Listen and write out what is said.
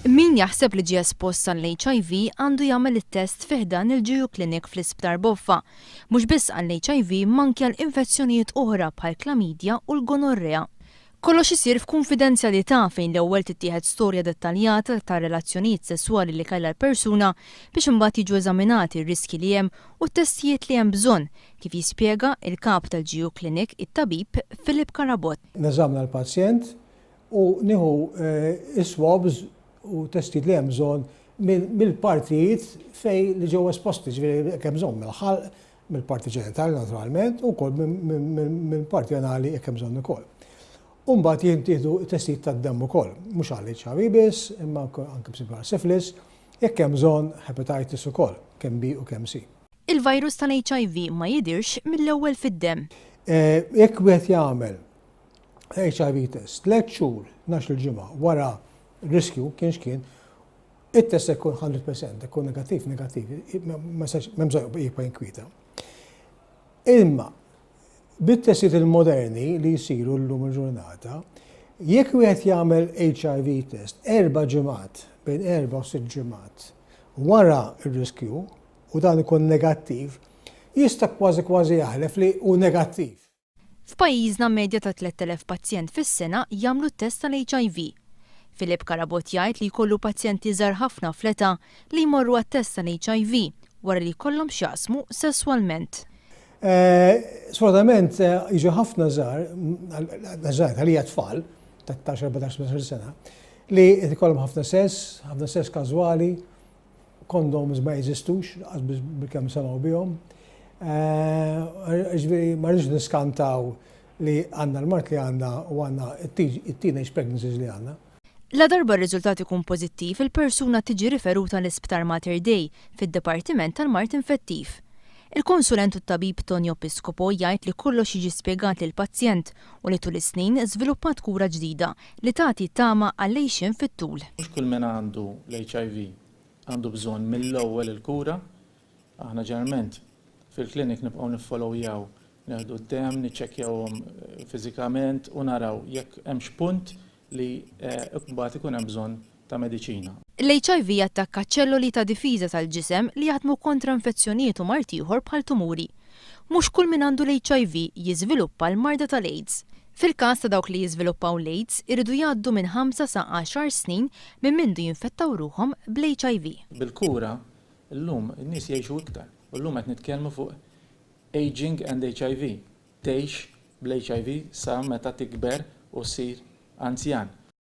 Min jaħseb li ġie espost għall-HIV għandu jagħmel it-test fih dan il-GU Clinic fl-Isptar Boffa. Mhux biss għall-HIV manki għal infezzjonijiet oħra bħal klamidja u l-gonorrea. Kollox isir f'konfidenzjalità fejn l-ewwel tittieħed storja dettaljata ta' relazzjonijiet sesswali li kellha l-persuna biex imbagħad jiġu eżaminati r-riski li hemm u t-testijiet li hemm bżonn, kif jispjega il-Kap tal-GU Clinic, it-Tabib Philip Carabott. Neżamna l-pazjent u nieħu is-swabs u testijiet li hemm bżonn mill-partijiet fej li ġew esposti, ġifieri kemm bżonn mill-ħalq, mill-parti ġenitali naturalment u wkoll mill-parti anali jekk hemm bżonn ukoll. U mbagħad jintieħdu testijiet tad-demm ukoll, mhux għall-HIV biss, imma anke b'sibba syphilis, jekk hemm bżonn hepatitis ukoll, kemm B u kemm C. Il-virus tal-HIV ma jidirx mill-ewwel fid-demm. Jekk wieħed jagħmel HIV test 3 xhur 12 ġimgħa wara riskju kien it-test ikun 100%, ikun negattiv, m'hemm jibqa' jinkwita. Imma bit-testijiet il-moderni li jsiru llum il-ġurnata, jekk wieħed jagħmel HIV test 4 ġimgħat bejn 4 u 6 ġimgħat wara r-riskju u dan ikun negattiv, jista' kważi jaħlef li hu negattiv. F'pajjiżna medja ta' 3000 pazjent fis-sena jagħmlu t-test tal-HIV. Philip Carabott jgħid li jkollu pazjenti żgħar ħafna fl-età li jmorru għat-test tal-HIV wara li jkollhom x'jaqsmu sesswalment. Sfortunatament jiġu ħafna żgħar għalija tfal ta' 13-14 sena li jkollhom ħafna sess każwali, kondoms ma jeżistux, bil-kemm semgħu bihom. Ġifieri ma rridx niskantaw li għandna l-mart li għandna u għandna it-teenage pregnancies li għandna. La darba r-riżultat ikun pożittiv, il-persuna tiġi riferuta l-Isptar Mater Dei fid-Dipartiment tal-Mart Infettiv. Il-konsulent u t-Tabib Tonio Piscopo jgħid li kollox jiġi spjegat lill-pazjent u li tul is-snin żviluppat kura ġdida li tagħti tama għal-għejxien fit-tul. Mhux kull min għandu l-HIV għandu bżonn mill-ewwel il-kura. Aħna ġeneralment fil-klinik nibqgħu niffollowjaw, neħdu d-demm, niċċekkjawhom fiżikament u naraw jekk hemmx punt li mbagħad ikun hemm bżonn ta' mediċina. L-HIV jattakka ċelloli ta' difiża tal-ġisem li jaħdmu kontra infezzjonijiet u mart ieħor bħal tumuri. Mhux kull min għandu l-HIV jiżviluppa l-marda tal-AIDS. Fil-każ ta' dawk li jiżviluppaw l-AIDS iridu jgħaddu minn 5 sa 10 snin minn mindu jinfettaw ruhom bl-HIV. Bil-kura llum in-nies jgħixu iktar. U llum qed nitkellmu fuq aging and HIV. Tgħix bl-HIV sa meta tikber u ssir anzjan.